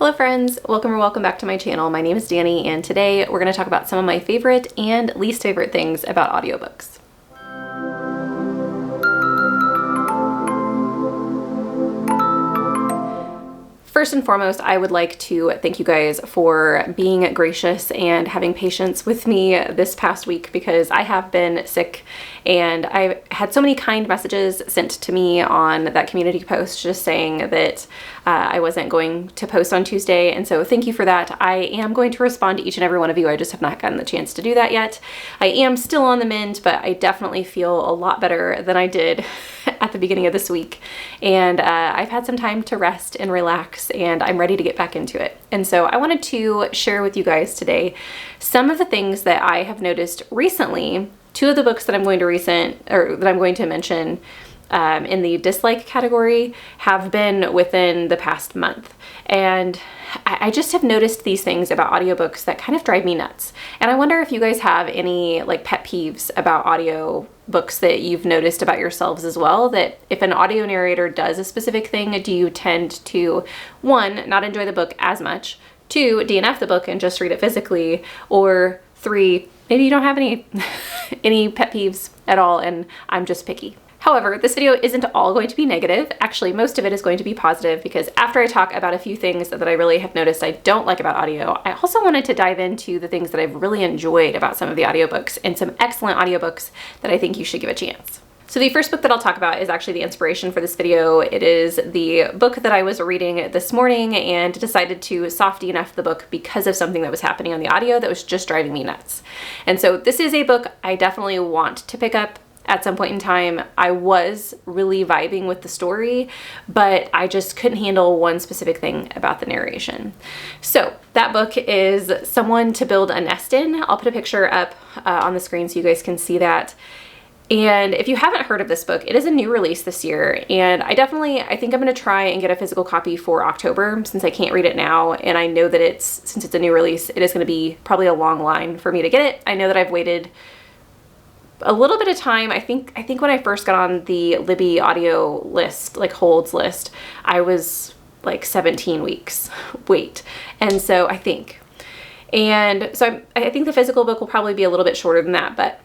Hello friends, welcome or welcome back to my channel. My name is Danny and today we're going to talk about some of my favorite and least favorite things about audiobooks. First and foremost, I would like to thank you guys for being gracious and having patience with me this past week because I have been sick and I had so many kind messages sent to me on that community post just saying that I wasn't going to post on Tuesday, and so thank you for that. I am going to respond to each and every one of you. I just have not gotten the chance to do that yet. I am still on the mend, but I definitely feel a lot better than I did at the beginning of this week, and I've had some time to rest and relax, and I'm ready to get back into it. And so I wanted to share with you guys today some of the things that I have noticed recently. Two of the books that I'm going to mention in the dislike category have been within the past month. And I just have noticed these things about audiobooks that kind of drive me nuts. And I wonder if you guys have any like pet peeves about audiobooks that you've noticed about yourselves as well, that if an audio narrator does a specific thing, do you tend to, one, not enjoy the book as much, two, DNF the book and just read it physically, or three, maybe you don't have any pet peeves at all and I'm just picky. However, this video isn't all going to be negative. Actually, most of it is going to be positive because after I talk about a few things that I really have noticed I don't like about audio, I also wanted to dive into the things that I've really enjoyed about some of the audiobooks and some excellent audiobooks that I think you should give a chance. So the first book that I'll talk about is actually the inspiration for this video. It is the book that I was reading this morning and decided to soft DNF the book because of something that was happening on the audio that was just driving me nuts. And so this is a book I definitely want to pick up at some point in time. I was really vibing with the story, but I just couldn't handle one specific thing about the narration. So that book is Someone to Build a Nest In. I'll put a picture up on the screen so you guys can see that. And if you haven't heard of this book, it is a new release this year. And I think I'm going to try and get a physical copy for October since I can't read it now. And I know that since it's a new release, it is going to be probably a long line for me to get it. I know that I've waited a little bit of time. I think when I first got on the Libby audio list, like holds list, I was like 17 weeks wait. And so I think the physical book will probably be a little bit shorter than that, but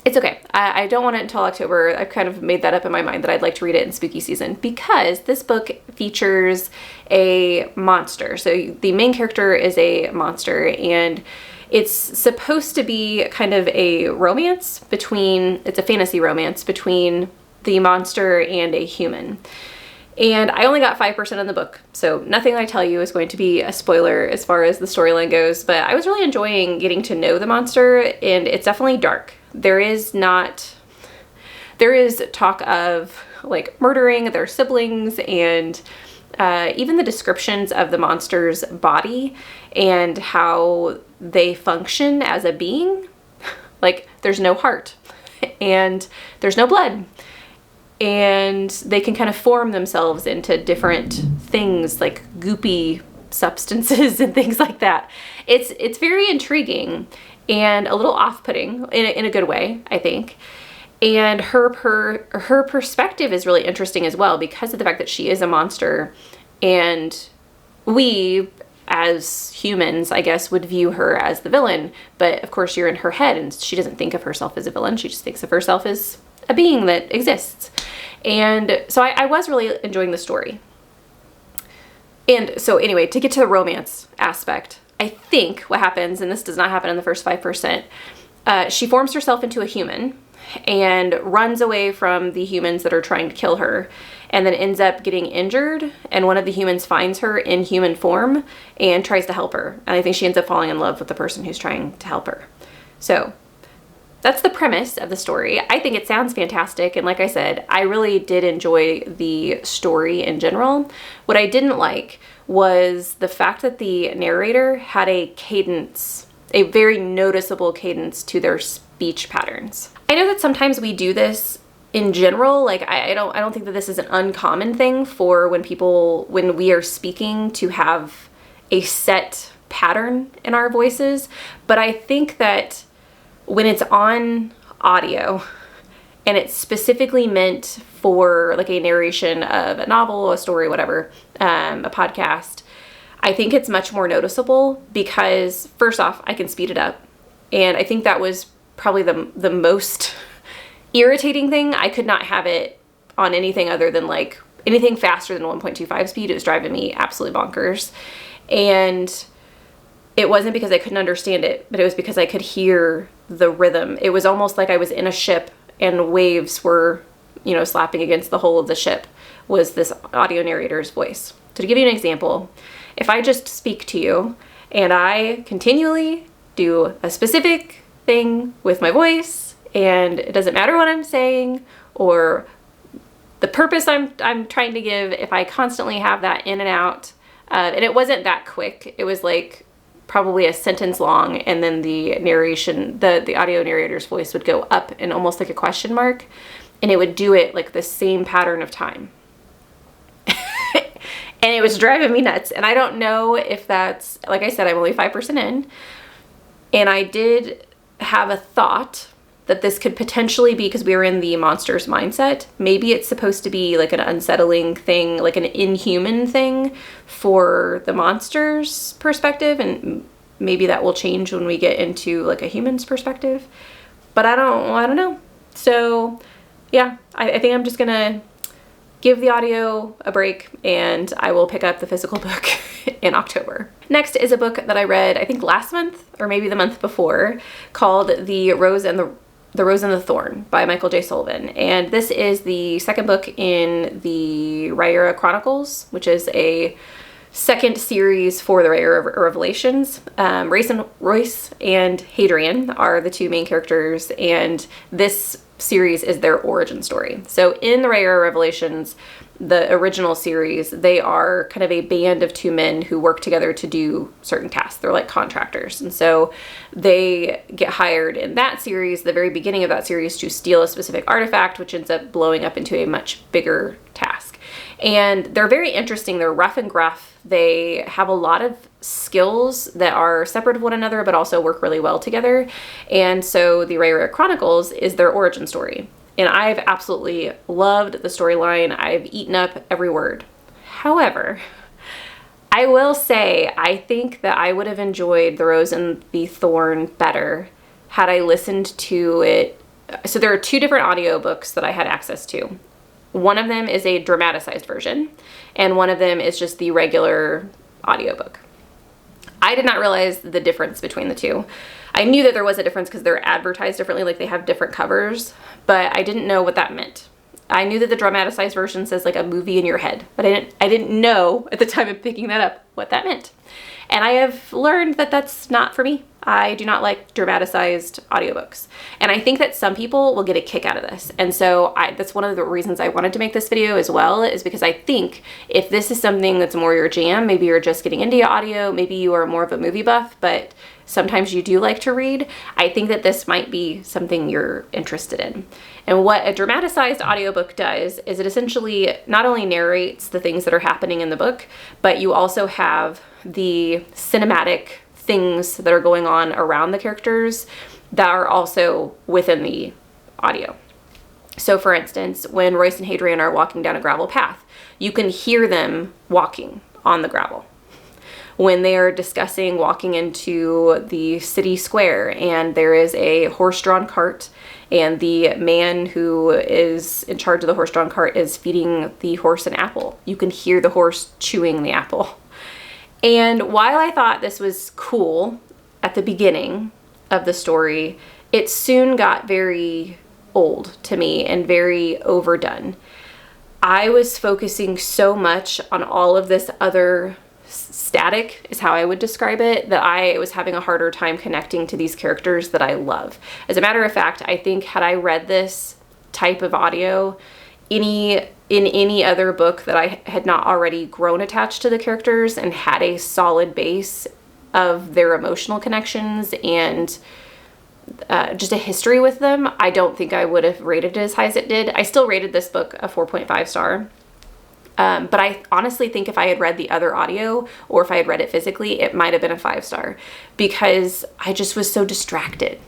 it's okay. I don't want it until October. I've kind of made that up in my mind that I'd like to read it in spooky season because this book features a monster. So the main character is a monster and it's supposed to be kind of a romance it's a fantasy romance between the monster and a human. And I only got 5% in the book, so nothing I tell you is going to be a spoiler as far as the storyline goes, but I was really enjoying getting to know the monster, and it's definitely dark. There is talk of like murdering their siblings and even the descriptions of the monster's body and how they function as a being. Like there's no heart and there's no blood and they can kind of form themselves into different things like goopy substances and things like that. It's very intriguing and a little off-putting in a good way, I think. And her perspective is really interesting as well because of the fact that she is a monster and we as humans, I guess, would view her as the villain. But of course you're in her head and she doesn't think of herself as a villain. She just thinks of herself as a being that exists. And so I was really enjoying the story. And so anyway, to get to the romance aspect, I think what happens, and this does not happen in the first 5%, she forms herself into a human and runs away from the humans that are trying to kill her and then ends up getting injured, and one of the humans finds her in human form and tries to help her. And I think she ends up falling in love with the person who's trying to help her. So that's the premise of the story. I think it sounds fantastic, and like I said, I really did enjoy the story in general. What I didn't like was the fact that the narrator had a cadence, a very noticeable cadence to their speech patterns. I know that sometimes we do this in general. Like I don't think that this is an uncommon thing for when we are speaking to have a set pattern in our voices, but I think that when it's on audio and it's specifically meant for like a narration of a novel, a story, whatever, a podcast, I think it's much more noticeable because, first off, I can speed it up. And I think that was probably the most irritating thing. I could not have it on anything other than like anything faster than 1.25 speed. It was driving me absolutely bonkers. And it wasn't because I couldn't understand it, but it was because I could hear the rhythm. It was almost like I was in a ship and waves were, you know, slapping against the hull of the ship, was this audio narrator's voice. So to give you an example, if I just speak to you and I continually do a specific thing with my voice, and it doesn't matter what I'm saying or the purpose I'm trying to give, if I constantly have that in and out, and it wasn't that quick, it was like probably a sentence long, and then the narration, the audio narrator's voice would go up and almost like a question mark, and it would do it like the same pattern of time. And it was driving me nuts. And I don't know if that's, like I said, I'm only 5% in. And I did have a thought that this could potentially be because we were in the monster's mindset. Maybe it's supposed to be like an unsettling thing, like an inhuman thing for the monster's perspective. And maybe that will change when we get into like a human's perspective. But I don't know. So yeah, I think I'm just gonna give the audio a break, and I will pick up the physical book in October. Next is a book that I read, I think last month or maybe the month before, called The Rose and the Thorn by Michael J. Sullivan. And this is the second book in the Rhaenyra Chronicles, which is a second series for the Rhaenyra Revelations. Royce and Hadrian are the two main characters, and this series is their origin story. So in the Rhaenyra Revelations, the original series, they are kind of a band of two men who work together to do certain tasks. They're like contractors. And so they get hired in that series, the very beginning of that series, to steal a specific artifact, which ends up blowing up into a much bigger task. And they're very interesting. They're rough and gruff. They have a lot of skills that are separate of one another, but also work really well together. And so the Rhaenyra Chronicles is their origin story. And I've absolutely loved the storyline. I've eaten up every word. However, I will say, I think that I would have enjoyed The Rose and the Thorn better had I listened to it. So there are two different audiobooks that I had access to. One of them is a dramatized version, and one of them is just the regular audiobook. I did not realize the difference between the two. I knew that there was a difference because they're advertised differently, like they have different covers, but I didn't know what that meant. I knew that the dramatized version says like a movie in your head, but I didn't know at the time of picking that up what that meant. And I have learned that that's not for me. I do not like dramatized audiobooks. And I think that some people will get a kick out of this. And so that's one of the reasons I wanted to make this video as well, is because I think if this is something that's more your jam, maybe you're just getting into audio, maybe you are more of a movie buff, but sometimes you do like to read, I think that this might be something you're interested in. And what a dramatized audiobook does is it essentially not only narrates the things that are happening in the book, but you also have the cinematic things that are going on around the characters that are also within the audio. So for instance, when Royce and Hadrian are walking down a gravel path, you can hear them walking on the gravel. When they are discussing walking into the city square and there is a horse-drawn cart and the man who is in charge of the horse-drawn cart is feeding the horse an apple, you can hear the horse chewing the apple. And while I thought this was cool at the beginning of the story, it soon got very old to me and very overdone. I was focusing so much on all of this other static, is how I would describe it, that I was having a harder time connecting to these characters that I love. As a matter of fact, I think had I read this type of audio in any other book that I had not already grown attached to the characters and had a solid base of their emotional connections and just a history with them, I don't think I would have rated it as high as it did. I still rated this book a 4.5 star. But I honestly think if I had read the other audio or if I had read it physically, it might have been a 5 star because I just was so distracted.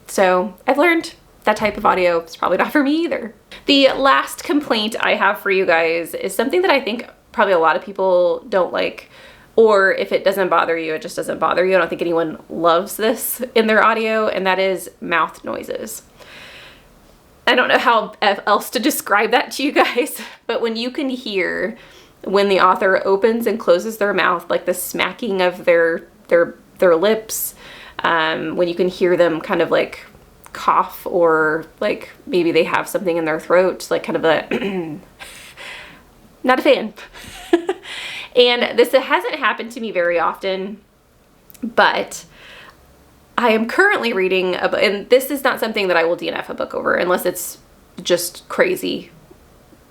So I've learned that type of audio is probably not for me either. The last complaint I have for you guys is something that I think probably a lot of people don't like, Or if it doesn't bother you, it just doesn't bother you. I don't think anyone loves this in their audio, and that is mouth noises. I don't know how else to describe that to you guys, but when you can hear when the author opens and closes their mouth, like the smacking of their lips, when you can hear them kind of like cough, or like maybe they have something in their throat, like kind of a not a fan. And this hasn't happened to me very often, but I am currently reading a book, and this is not something that I will DNF a book over unless it's just crazy.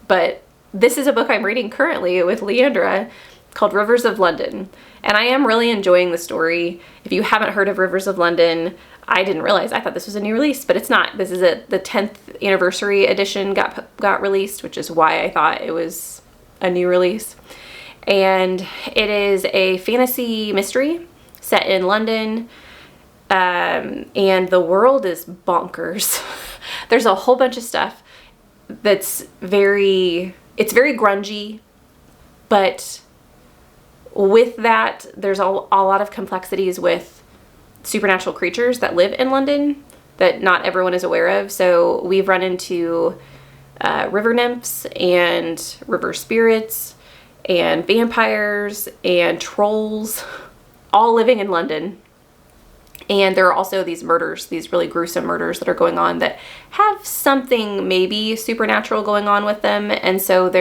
But this is a book I'm reading currently with Leandra called Rivers of London. And I am really enjoying the story. If you haven't heard of Rivers of London, I didn't realize. I thought this was a new release, but it's not. This is the 10th anniversary edition got released, which is why I thought it was a new release. And it is a fantasy mystery set in London. And the world is bonkers. There's a whole bunch of stuff that's it's very grungy, but with that, there's a lot of complexities with supernatural creatures that live in London that not everyone is aware of. So we've run into river nymphs and river spirits and vampires and trolls all living in London. And there are also these murders, these really gruesome murders that are going on that have something maybe supernatural going on with them. And so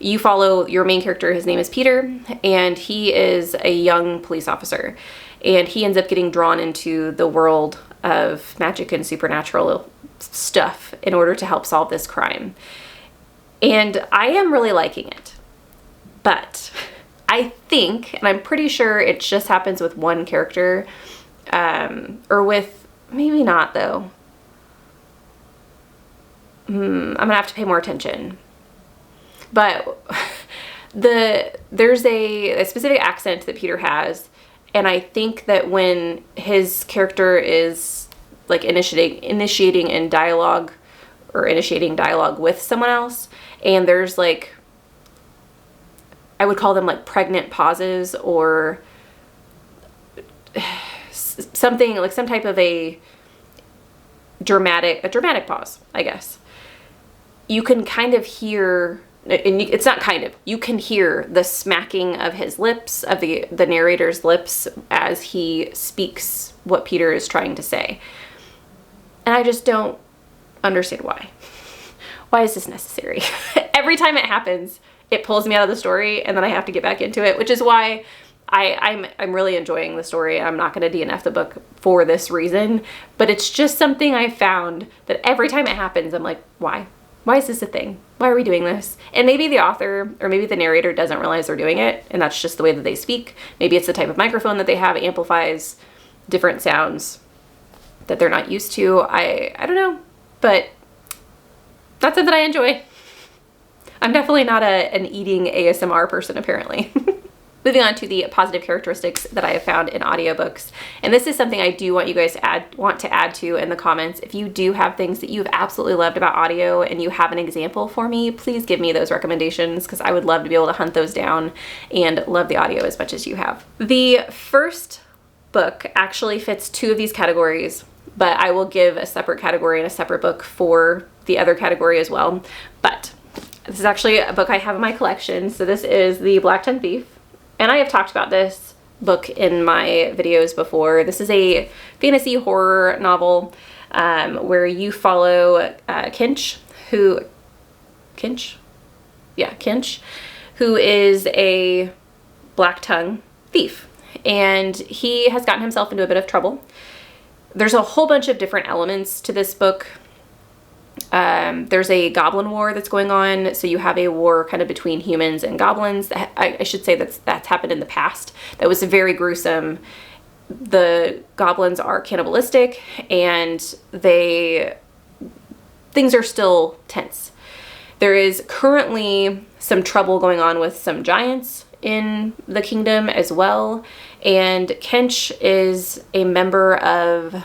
you follow your main character, his name is Peter, and he is a young police officer. And he ends up getting drawn into the world of magic and supernatural stuff in order to help solve this crime. And I am really liking it. But I think, and I'm pretty sure it just happens with one character, or with, maybe not though. I'm gonna have to pay more attention. But there's a specific accent that Peter has, and I think that when his character is like initiating in dialogue, or initiating dialogue with someone else, and there's like, I would call them like pregnant pauses, or something like some type of a dramatic pause, I guess. You can kind of hear, and it's not kind of, you can hear the smacking of his lips, of the narrator's lips, as he speaks what Peter is trying to say. And I just don't understand why. Why is this necessary? Every time it happens, it pulls me out of the story, and then I have to get back into it, which is why I'm really enjoying the story. I'm not going to DNF the book for this reason, but it's just something I found that every time it happens, I'm like, why? Why is this a thing? Why are we doing this? And maybe the author or maybe the narrator doesn't realize they're doing it, and that's just the way that they speak. Maybe it's the type of microphone that they have amplifies different sounds that they're not used to. I don't know, but that's something I enjoy. I'm definitely not an eating ASMR person, apparently. Moving on to the positive characteristics that I have found in audiobooks. And this is something I do want you guys to add to in the comments. If you do have things that you've absolutely loved about audio and you have an example for me, please give me those recommendations, because I would love to be able to hunt those down and love the audio as much as you have. The first book actually fits two of these categories, but I will give a separate category and a separate book for the other category as well. But this is actually a book I have in my collection. So this is The Blacktongue Thief. And I have talked about this book in my videos before. This is a fantasy horror novel where you follow Kinch, who is a Blacktongue thief. And he has gotten himself into a bit of trouble. There's a whole bunch of different elements to this book. There's a goblin war that's going on, so you have a war kind of between humans and goblins. I should say that's happened in the past. That was very gruesome. The goblins are cannibalistic, and things are still tense. There is currently some trouble going on with some giants in the kingdom as well, and Kinch is a member of, I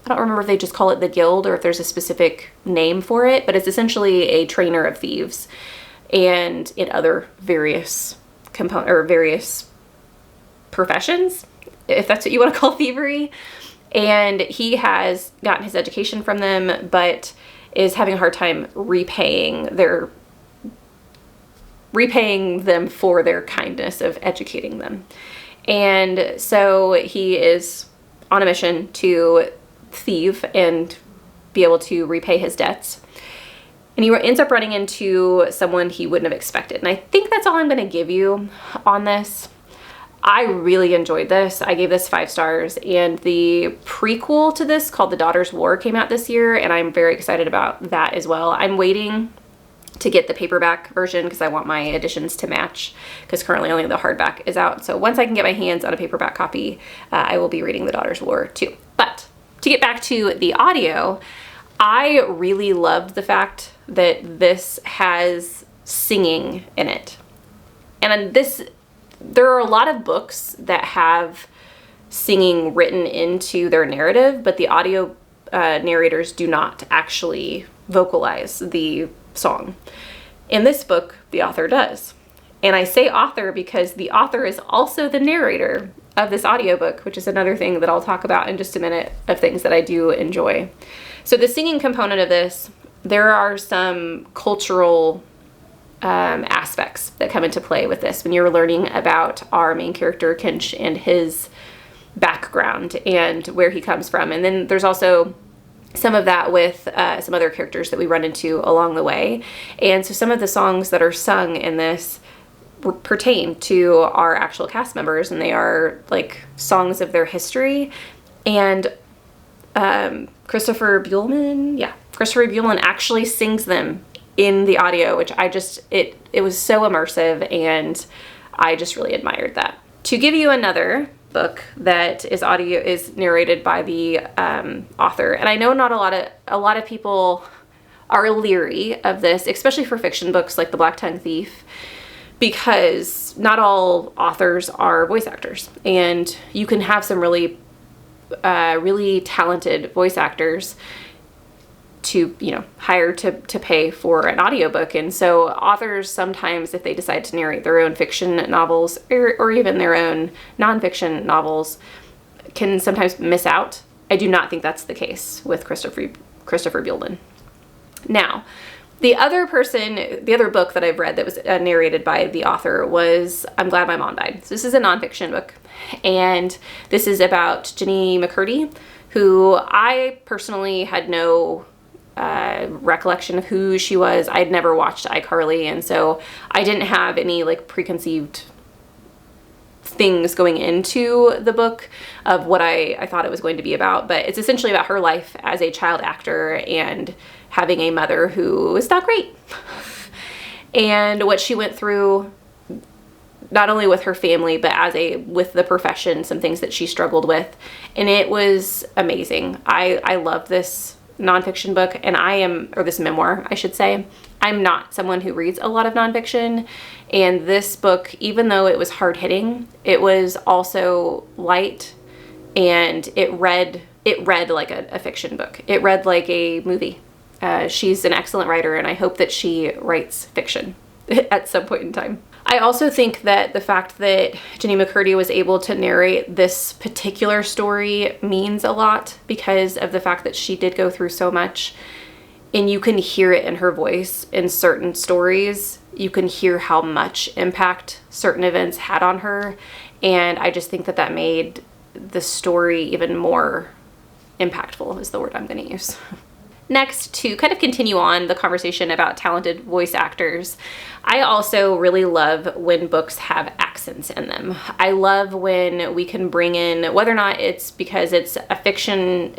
don't remember if they just call it the guild or if there's a specific name for it, but it's essentially a trainer of thieves and in other various component or various professions, if that's what you want to call thievery. And he has gotten his education from them, but is having a hard time repaying them for their kindness of educating them. And so he is on a mission to thieve and be able to repay his debts. And he ends up running into someone he wouldn't have expected. And I think that's all I'm going to give you on this. I really enjoyed this. I gave this 5 stars, and the prequel to this called The Daughter's War came out this year, and I'm very excited about that as well. I'm waiting to get the paperback version because I want my editions to match, because currently only the hardback is out. So once I can get my hands on a paperback copy, I will be reading The Daughter's War too. But to get back to the audio, I really loved the fact that this has singing in it. And there are a lot of books that have singing written into their narrative, but the audio narrators do not actually vocalize the song. In this book, the author does. And I say author because the author is also the narrator of this audiobook, which is another thing that I'll talk about in just a minute of things that I do enjoy. So the singing component of this, there are some cultural aspects that come into play with this when you're learning about our main character Kinch and his background and where he comes from. And then there's also some of that with some other characters that we run into along the way. And so some of the songs that are sung in this pertain to our actual cast members, and they are like songs of their history. And Christopher Buehlman actually sings them in the audio, which it was so immersive, and I just really admired that. To give you another book that is narrated by the author, and I know not a lot of people are leery of this, especially for fiction books like The Blacktongue Thief, because not all authors are voice actors, and you can have some really talented voice actors to hire to pay for an audiobook. And so authors sometimes, if they decide to narrate their own fiction novels or even their own nonfiction novels, can sometimes miss out. I do not think that's the case with Christopher Buehlman. Now, the other book that I've read that was narrated by the author was I'm Glad My Mom Died. So this is a nonfiction book, and this is about Jenny McCurdy, who I personally had no recollection of who she was. I'd never watched iCarly, and so I didn't have any like preconceived things going into the book of what I thought it was going to be about. But it's essentially about her life as a child actor and having a mother who is not great and what she went through, not only with her family, but with the profession, some things that she struggled with. And it was amazing. I love this nonfiction book, or this memoir, I should say. I'm not someone who reads a lot of nonfiction, and this book, even though it was hard-hitting, it was also light, and it read like a fiction book. It read like a movie. She's an excellent writer, and I hope that she writes fiction at some point in time. I also think that the fact that Jenny McCurdy was able to narrate this particular story means a lot because of the fact that she did go through so much, and you can hear it in her voice in certain stories. You can hear how much impact certain events had on her, and I just think that made the story even more impactful is the word I'm going to use. Next, to kind of continue on the conversation about talented voice actors, I also really love when books have accents in them. I love when we can bring in, whether or not it's because it's a fiction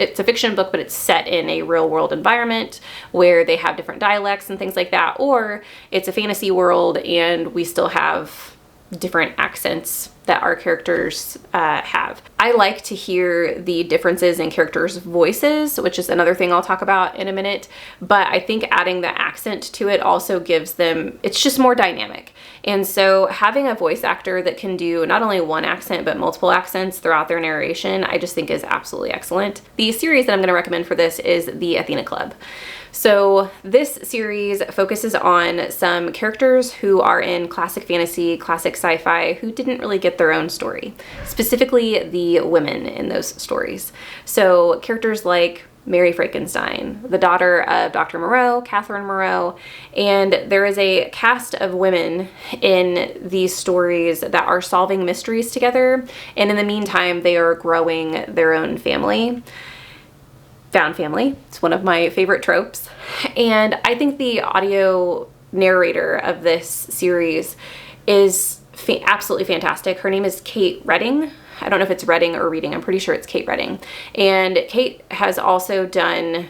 book, but it's set in a real world environment where they have different dialects and things like that, or it's a fantasy world and we still have different accents that our characters have. I like to hear the differences in characters' voices, which is another thing I'll talk about in a minute, but I think adding the accent to it also gives them, it's just more dynamic. And so having a voice actor that can do not only one accent, but multiple accents throughout their narration, I just think is absolutely excellent. The series that I'm going to recommend for this is the Athena Club. So this series focuses on some characters who are in classic fantasy, classic sci-fi, who didn't really get their own story, specifically the women in those stories. So characters like Mary Frankenstein, the daughter of Dr. Moreau, Catherine Moreau, and there is a cast of women in these stories that are solving mysteries together, and in the meantime, they are growing their own family. Found family. It's one of my favorite tropes. And I think the audio narrator of this series is absolutely fantastic. Her name is Kate Redding. I don't know if it's Redding or Reading. I'm pretty sure it's Kate Redding. And Kate has also done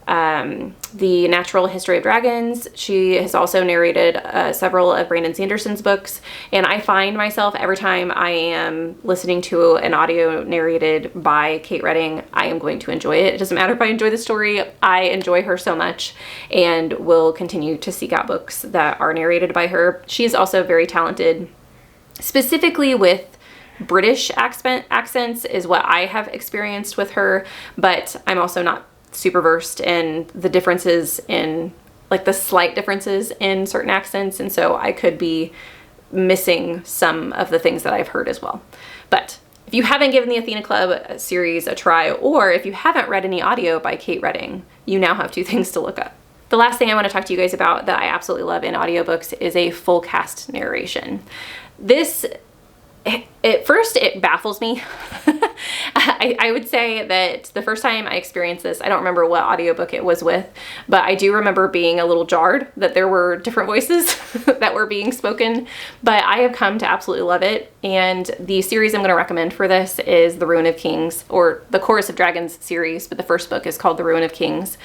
the Natural History of Dragons. She has also narrated several of Brandon Sanderson's books. And I find myself every time I am listening to an audio narrated by Kate Redding, I am going to enjoy it. It doesn't matter if I enjoy the story. I enjoy her so much and will continue to seek out books that are narrated by her. She is also very talented, specifically with British accents is what I have experienced with her, but I'm also not super versed in the differences in, like the slight differences in certain accents, and so I could be missing some of the things that I've heard as well. But if you haven't given the Athena Club series a try, or if you haven't read any audio by Kate Redding, you now have two things to look up. The last thing I want to talk to you guys about that I absolutely love in audiobooks is a full cast narration. This, at first, it baffles me. I would say that the first time I experienced this, I don't remember what audiobook it was with, but I do remember being a little jarred that there were different voices that were being spoken, but I have come to absolutely love it. And the series I'm going to recommend for this is The Ruin of Kings, or the Chorus of Dragons series, but the first book is called The Ruin of Kings.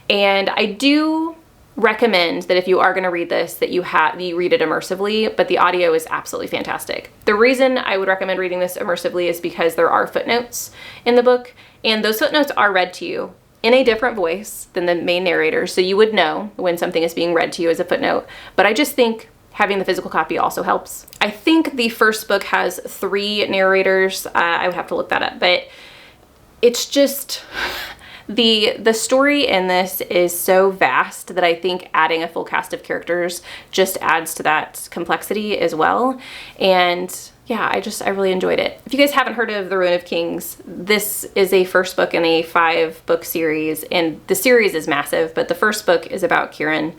And I do recommend that if you are going to read this, that you read it immersively, but the audio is absolutely fantastic. The reason I would recommend reading this immersively is because there are footnotes in the book, and those footnotes are read to you in a different voice than the main narrator, so you would know when something is being read to you as a footnote. But I just think having the physical copy also helps. I think the first book has 3 narrators. I would have to look that up, but it's just the story in this is so vast that I think adding a full cast of characters just adds to that complexity as well. And yeah, I really enjoyed it. If you guys haven't heard of The Ruin of Kings, this is a first book in a 5-book series, and the series is massive, but the first book is about Kieran.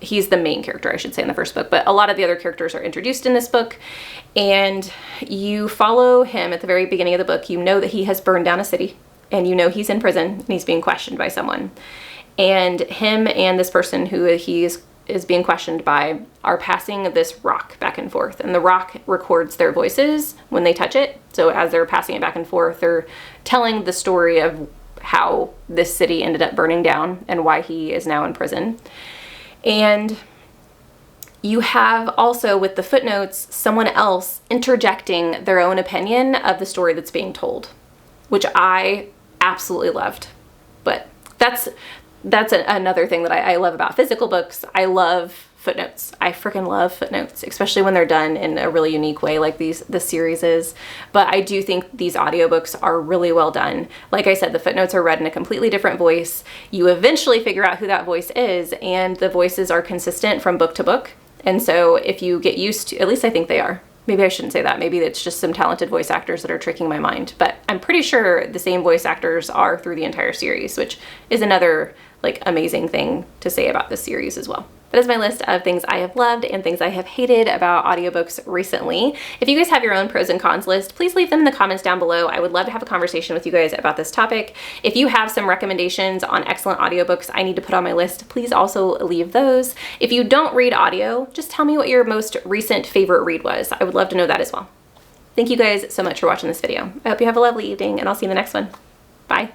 He's the main character, I should say, in the first book, but a lot of the other characters are introduced in this book, and you follow him at the very beginning of the book. You know that he has burned down a city, and you know he's in prison and he's being questioned by someone. And him and this person who he is being questioned by are passing this rock back and forth, and the rock records their voices when they touch it. So as they're passing it back and forth, they're telling the story of how this city ended up burning down and why he is now in prison. And you have also, with the footnotes, someone else interjecting their own opinion of the story that's being told, which I absolutely loved. But that's another thing that I love about physical books. I love footnotes. I freaking love footnotes, especially when they're done in a really unique way like this series is. But I do think these audiobooks are really well done. Like I said, the footnotes are read in a completely different voice. You eventually figure out who that voice is, and the voices are consistent from book to book. And so if you get used to, at least I think they are. Maybe I shouldn't say that. Maybe it's just some talented voice actors that are tricking my mind. But I'm pretty sure the same voice actors are through the entire series, which is another amazing thing to say about this series as well. That is my list of things I have loved and things I have hated about audiobooks recently. If you guys have your own pros and cons list, please leave them in the comments down below. I would love to have a conversation with you guys about this topic. If you have some recommendations on excellent audiobooks I need to put on my list, please also leave those. If you don't read audio, just tell me what your most recent favorite read was. I would love to know that as well. Thank you guys so much for watching this video. I hope you have a lovely evening, and I'll see you in the next one. Bye.